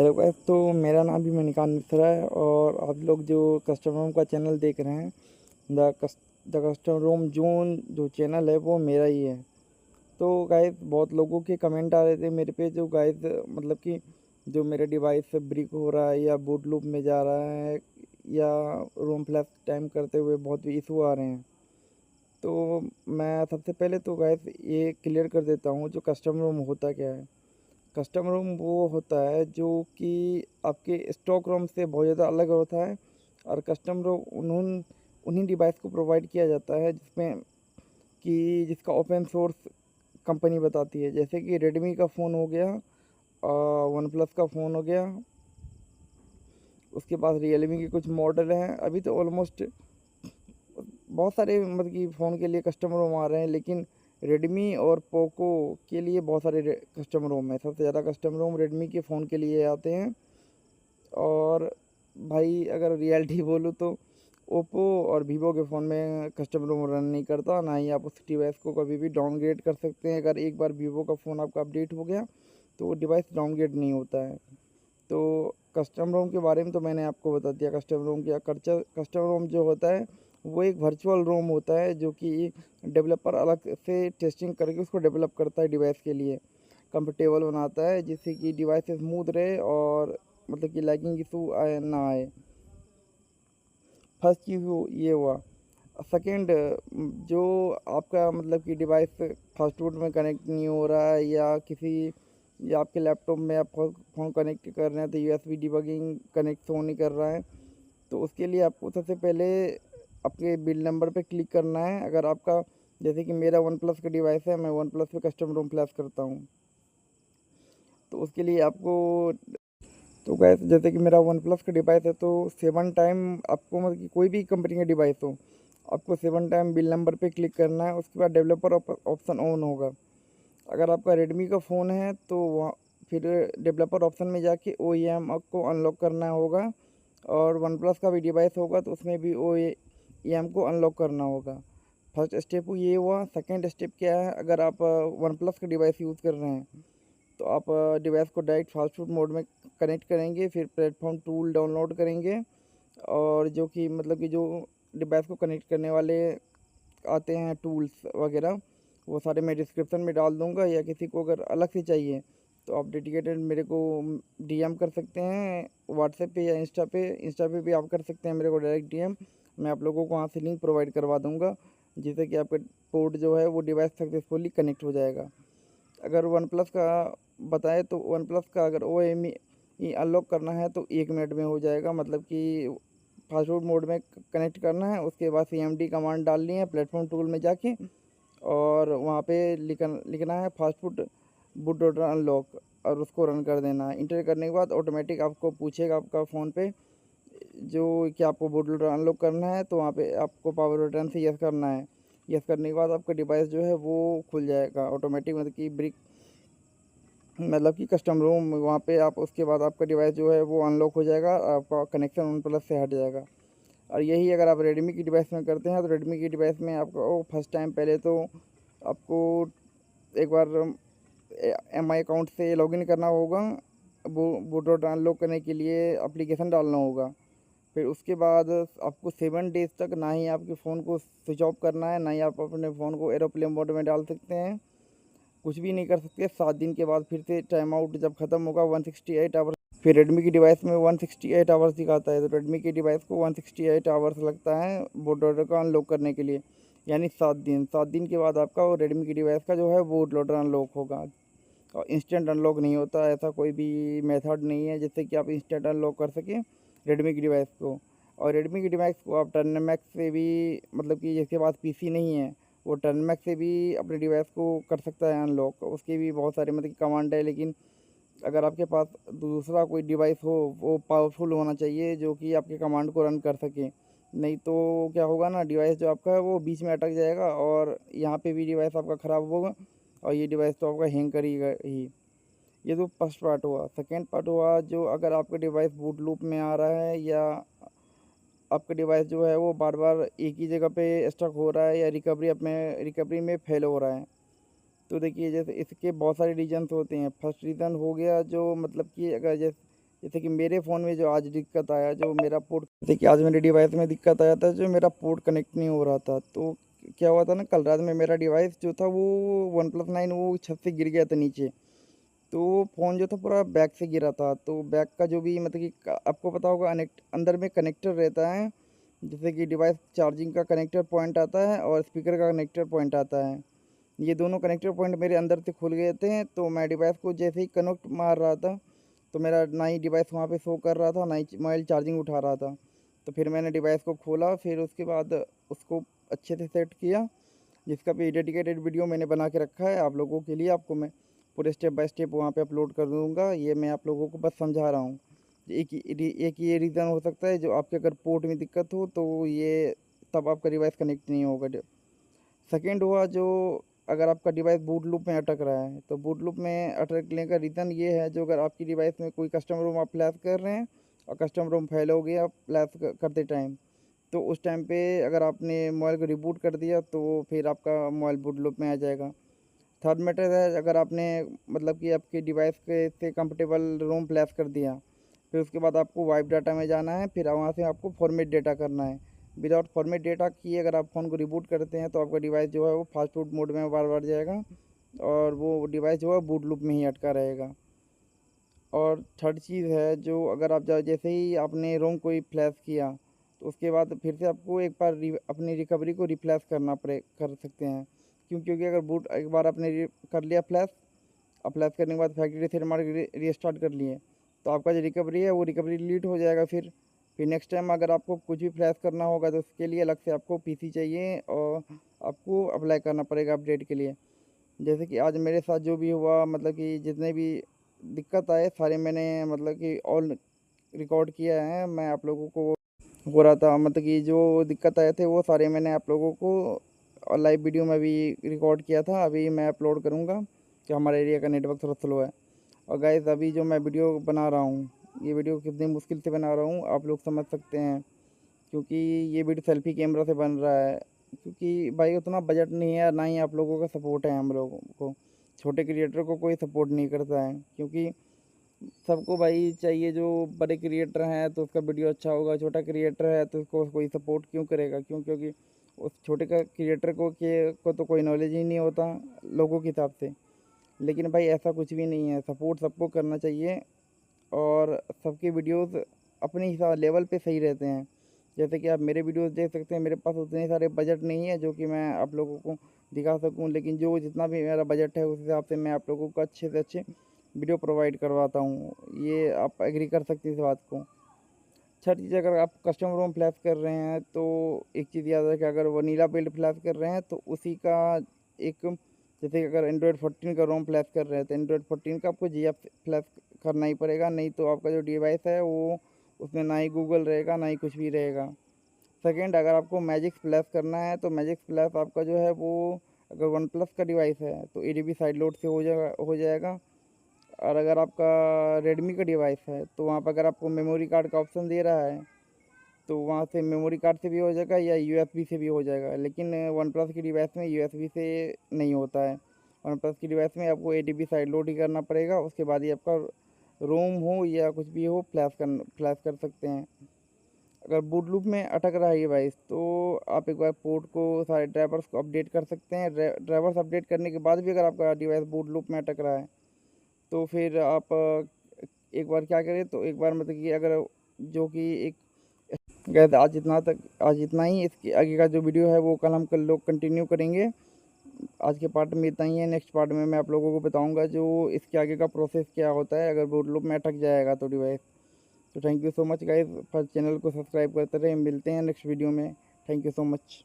Hello guys, तो मेरा नाम भी मणिकांत मिश्रा है और आप लोग जो कस्टमर रूम का चैनल देख रहे हैं, द कस्टमर रूम जोन जो चैनल है वो मेरा ही है। तो गाइस बहुत लोगों के कमेंट आ रहे थे मेरे पे, जो गाइस मतलब कि जो मेरा डिवाइस ब्रिक हो रहा है या बूट लूप में जा रहा है या रोम फ्लैश टाइम करते हुए बहुत इशू आ रहे हैं। तो मैं सबसे पहले तो गाइस ये क्लियर कर देता हूँ, जो कस्टमर रूम होता क्या है। कस्टम रूम वो होता है जो कि आपके स्टॉक रूम से बहुत ज़्यादा अलग होता है, और कस्टम रूम उन्हीं डिवाइस को प्रोवाइड किया जाता है जिसमें कि जिसका ओपन सोर्स कंपनी बताती है। जैसे कि रेडमी का फ़ोन हो गया, वन प्लस का फ़ोन हो गया, उसके पास रियलमी के कुछ मॉडल हैं। अभी तो ऑलमोस्ट बहुत सारे मतलब कि फ़ोन के लिए कस्टमर रोम आ रहे हैं, लेकिन रेडमी और पोको के लिए बहुत सारे कस्टमर रोम हैं। सबसे ज़्यादा कस्टमर रोम रेडमी के फ़ोन के लिए आते हैं। और भाई अगर रियलिटी बोलूँ तो ओप्पो और वीवो के फ़ोन में कस्टमर रोम रन नहीं करता, ना ही आप उस डिवाइस को कभी भी डाउनग्रेड कर सकते हैं। अगर एक बार वीवो का फ़ोन आपका अपडेट हो गया तो वो डिवाइस डाउनग्रेड नहीं होता है। तो कस्टम रोम के बारे में तो मैंने आपको बता दिया। कस्टम रोम क्या कस्टम रोम जो होता है वो एक वर्चुअल रोम होता है, जो कि डेवलपर अलग से टेस्टिंग करके उसको डेवलप करता है डिवाइस के लिए, कंफर्टेबल बनाता है जिससे कि डिवाइस स्मूथ रहे और मतलब कि लैगिंग इशू आए ना आए। फर्स्ट चीज़ वो ये हुआ। सेकंड, जो आपका मतलब कि डिवाइस फास्ट फूड में कनेक्ट नहीं हो रहा है या आपके लैपटॉप में आप फ़ोन कनेक्ट कर रहे हैं तो यूएसबी डिबगिंग कनेक्ट हो नहीं कर रहा है, तो उसके लिए आपको सबसे पहले आपके बिल नंबर पे क्लिक करना है। अगर आपका जैसे कि मेरा वन प्लस का डिवाइस है, मैं वन प्लस पे कस्टम रोम फ्लैश करता हूँ, तो उसके लिए आपको तो गैस जैसे कि मेरा वन प्लस का डिवाइस है तो 7 टाइम आपको मतलब कि कोई भी कंपनी का डिवाइस हो, आपको 7 टाइम बिल नंबर पे क्लिक करना है। उसके बाद डेवलपर ऑप्शन ऑन होगा। अगर आपका रेडमी का फ़ोन है तो वहाँ फिर डेवलपर ऑप्शन में जाके OEM आपको अनलॉक करना होगा, और वन प्लस का भी डिवाइस होगा तो उसमें भी OEM को अनलॉक करना होगा। फर्स्ट स्टेप ये हुआ। सेकेंड स्टेप क्या है, अगर आप वन प्लस का डिवाइस यूज़ कर रहे हैं तो आप डिवाइस को डायरेक्ट फास्ट फूड मोड में कनेक्ट करेंगे, फिर प्लेटफॉर्म टूल डाउनलोड करेंगे, और जो कि मतलब कि जो डिवाइस को कनेक्ट करने वाले आते हैं टूल्स वगैरह, वो सारे मैं डिस्क्रिप्शन में डाल दूंगा। या किसी को अगर अलग से चाहिए तो आप डेडिकेटेड मेरे को DM कर सकते हैं व्हाट्सएप पे या इंस्टा पे भी आप कर सकते हैं मेरे को डायरेक्ट DM। मैं आप लोगों को वहाँ से लिंक प्रोवाइड करवा दूंगा, जिससे कि आपका पोर्ट जो है वो डिवाइस सक्सेसफुली कनेक्ट हो जाएगा। अगर वन प्लस का बताएं तो वन प्लस का अगर OEM अनलॉक करना है तो 1 मिनट में हो जाएगा। मतलब कि फास्ट फूड मोड में कनेक्ट करना है, उसके बाद CMD कमांड डालनी है प्लेटफॉर्म टूल में जाके, और वहाँ पे लिखना है fast food boot loader unlock, और उसको रन कर देना है। इंटर करने के बाद ऑटोमेटिक आपको पूछेगा आपका फ़ोन पे जो कि आपको बूट लोडर अनलॉक करना है, तो वहाँ पे आपको पावर बटन से यस करना है। यस करने के बाद आपका डिवाइस जो है वो खुल जाएगा ऑटोमेटिक, मतलब कि ब्रिक मतलब कि कस्टम रूम वहाँ पे आप उसके बाद आपका डिवाइस जो है वो अनलॉक हो जाएगा, आपका कनेक्शन वन प्लस से हट जाएगा। और यही अगर आप रेडमी की डिवाइस में करते हैं तो रेडमी की डिवाइस में आपको फर्स्ट टाइम पहले तो आपको एक बार MI अकाउंट से लॉगिन करना होगा। बूट अनलॉक करने के लिए एप्लीकेशन डालना होगा। फिर उसके बाद आपको 7 डेज़ तक ना ही आपके फ़ोन को स्विच ऑफ करना है, ना ही आप अपने फ़ोन को एरोप्लेन मोड में डाल सकते हैं। कुछ भी नहीं कर सकते। 7 दिन के बाद फिर से टाइम आउट जब ख़त्म होगा 168 आवर्स, फिर रेडमी की डिवाइस में 168 आवर्स दिखाता है, तो रेडमी की डिवाइस को 168 आवर्स लगता है बूट लोडर को अनलॉक करने के लिए, यानी 7 दिन। 7 दिन के बाद आपका वो रेडमी की डिवाइस का जो है बूट लोडर अनलॉक होगा। और इंस्टेंट अनलॉक नहीं होता, ऐसा कोई भी मेथड नहीं है जिससे कि आप इंस्टेंट अनलॉक कर सकें रेडमी की डिवाइस को। और रेडमी की डिवाइस को आप टर्नमैक्स से भी, मतलब कि जिसके पास PC नहीं है वो टर्नमैक्स से भी अपने डिवाइस को कर सकता है अनलॉक। उसके भी बहुत सारे मतलब कमांड है, लेकिन अगर आपके पास दूसरा कोई डिवाइस हो वो पावरफुल होना चाहिए जो कि आपके कमांड को रन कर सके। नहीं तो क्या होगा ना, डिवाइस जो आपका है वो बीच में अटक जाएगा और यहाँ पे भी डिवाइस आपका ख़राब होगा, और ये डिवाइस तो आपका हैंग करेगा ही। ये तो फर्स्ट पार्ट हुआ। सेकेंड पार्ट हुआ, जो अगर आपका डिवाइस बूट लूप में आ रहा है या आपका डिवाइस जो है वो बार बार एक ही जगह पे स्टक हो रहा है या रिकवरी में फेल हो रहा है, तो देखिए जैसे इसके बहुत सारे रीजन्स होते हैं। फर्स्ट रीज़न हो गया जो मतलब कि अगर जैसे जैसे कि मेरे फ़ोन में जो आज दिक्कत आया, जो मेरा पोर्ट, जैसे कि आज मेरे डिवाइस में दिक्कत आया था, जो मेरा पोर्ट कनेक्ट नहीं हो रहा था। तो क्या हुआ था ना, कल रात में मेरा डिवाइस जो था वो वन प्लस 9 वो छत से गिर गया था नीचे। तो फ़ोन जो था पूरा बैक से गिरा था। तो बैक का जो भी मतलब कि आपको पता होगा अंदर में कनेक्टर रहता है, जैसे कि डिवाइस चार्जिंग का कनेक्टर पॉइंट आता है और स्पीकर का कनेक्टर पॉइंट आता है। ये दोनों कनेक्टर पॉइंट मेरे अंदर से खुल गए थे। तो मैं डिवाइस को जैसे ही कनेक्ट मार रहा था, तो मेरा ना ही डिवाइस वहाँ पे शो कर रहा था, ना ही मोबाइल चार्जिंग उठा रहा था। तो फिर मैंने डिवाइस को खोला, फिर उसके बाद उसको अच्छे से सेट किया, जिसका भी डेडिकेटेड वीडियो मैंने बना के रखा है आप लोगों के लिए। आपको मैं पूरे स्टेप बाय स्टेप वहाँ पे अपलोड कर दूँगा। ये मैं आप लोगों को बस समझा रहा हूँ। एक ये रीज़न हो सकता है, जो आपके अगर पोर्ट में दिक्कत हो तो ये तब आपका डिवाइस कनेक्ट नहीं होगा। सेकंड हुआ, जो अगर आपका डिवाइस बूट लूप में अटक रहा है, तो बूट लूप में अटकने का रीज़न ये है, जो अगर आपकी डिवाइस में कोई कस्टम रोम आप फ्लैश कर रहे हैं और कस्टम रोम फेल हो गया फ्लैश करते टाइम, तो उस टाइम पे अगर आपने मोबाइल को रिबूट कर दिया तो फिर आपका मोबाइल बूट लूप में आ जाएगा। थर्ड मैटर है, अगर आपने मतलब कि आपके डिवाइस के से कंफर्टेबल रोम फ्लैश कर दिया, फिर उसके बाद आपको वाइप डाटा में जाना है, फिर वहाँ से आपको फॉर्मेट डेटा करना है। विदाउट फॉर्मेट डेटा किए अगर आप फ़ोन को रिबूट करते हैं, तो आपका डिवाइस जो है वो फास्ट फूड मोड में बार बार जाएगा और वो डिवाइस जो है बूट लूप में ही अटका रहेगा। और थर्ड चीज़ है, जो अगर आप जैसे ही आपने रोम कोई फ्लैश किया, तो उसके बाद फिर से आपको एक बार अपनी रिकवरी को रिफ्लैश कर सकते हैं। क्योंकि अगर बूट एक बार आपने कर लिया फ्लैश, अब फ्लैश करने के बाद फैक्ट्री रीसेट मार के रीस्टार्ट कर लिए, तो आपका जो रिकवरी है वो रिकवरी डिलीट हो जाएगा। फिर नेक्स्ट टाइम अगर आपको कुछ भी फ्लैश करना होगा, तो उसके लिए अलग से आपको पीसी चाहिए और आपको अप्लाई करना पड़ेगा अपडेट के लिए। जैसे कि आज मेरे साथ जो भी हुआ, मतलब कि जितने भी दिक्कत आए सारे मैंने मतलब कि ऑल रिकॉर्ड किया है। मैं आप लोगों को हो रहा था, मतलब कि जो दिक्कत आए थे वो सारे मैंने आप लोगों को लाइव वीडियो में भी रिकॉर्ड किया था। अभी मैं अपलोड करूँगा कि हमारे एरिया का नेटवर्क थोड़ा स्लो है। और गाइस, अभी जो मैं वीडियो बना रहा हूँ, ये वीडियो कितनी मुश्किल से बना रहा हूँ आप लोग समझ सकते हैं, क्योंकि ये वीडियो सेल्फी कैमरा से बन रहा है। क्योंकि भाई उतना बजट नहीं है, ना ही आप लोगों का सपोर्ट है। हम लोगों को, छोटे क्रिएटर को कोई सपोर्ट नहीं करता है, क्योंकि सबको भाई चाहिए जो बड़े क्रिएटर हैं तो उसका वीडियो अच्छा होगा, छोटा क्रिएटर है तो उसको कोई सपोर्ट क्यों करेगा? क्योंकि उस छोटे का क्रिएटर को तो कोई नॉलेज ही नहीं होता लोगों के हिसाब से। लेकिन भाई ऐसा कुछ भी नहीं है, सपोर्ट सबको करना चाहिए। और सबके वीडियोस अपने हिसाब लेवल पे सही रहते हैं। जैसे कि आप मेरे वीडियोस देख सकते हैं, मेरे पास उतने सारे बजट नहीं है जो कि मैं आप लोगों को दिखा सकूं, लेकिन जो जितना भी मेरा बजट है उस हिसाब से मैं आप लोगों को अच्छे से अच्छे वीडियो प्रोवाइड करवाता हूँ। ये आप एग्री कर सकते हैं इस बात को। छठी चीज़, अगर आप कस्टम रोम फ्लैश कर रहे हैं तो एक चीज़ याद रखें, अगर वनीला बिल्ड फ्लैश कर रहे हैं तो उसी का एक, जैसे कि अगर एंड्रॉयड 14 का रोम फ्लैश कर रहे हैं तो एंड्रॉयड 14 का आपको जी एफ फ्लैश करना ही पड़ेगा, नहीं तो आपका जो डिवाइस है वो उसमें ना ही गूगल रहेगा, ना ही कुछ भी रहेगा। सेकेंड, अगर आपको मैजिक फ्लैश करना है तो मैजिक फ्लैश आपका जो है वो, अगर वन प्लस का डिवाइस है तो A D B side load से हो जाएगा। और अगर आपका रेडमी का डिवाइस है तो वहाँ पर अगर आपको मेमोरी कार्ड का ऑप्शन दे रहा है, तो वहाँ से मेमोरी कार्ड से भी हो जाएगा या यूएसबी से भी हो जाएगा। लेकिन वन प्लस की डिवाइस में यूएसबी से नहीं होता है। वन प्लस की डिवाइस में आपको एडीबी साइड लोड ही करना पड़ेगा, उसके बाद ही आपका रोम हो या कुछ भी हो फ्लैश कर सकते हैं। अगर बूट लूप में अटक रहा है ये डिवाइस, तो आप एक बार पोर्ट को, सारे ड्राइवर्स को अपडेट कर सकते हैं। ड्राइवर्स अपडेट करने के बाद भी अगर आपका डिवाइस बूट लूप में अटक रहा है, तो फिर आप एक बार क्या करें, तो एक बार मतलब कि अगर जो कि एक गैस आज इतना ही। इसके आगे का जो वीडियो है वो कल लोग कंटिन्यू करेंगे। आज के पार्ट में इतना ही है। नेक्स्ट पार्ट में मैं आप लोगों को बताऊंगा जो इसके आगे का प्रोसेस क्या होता है अगर बूट लूप में अटक जाएगा तो डिवाइस। तो thank you so much guys, first channel को सब्सक्राइब करते रहे। मिलते हैं नेक्स्ट वीडियो में। Thank you so much.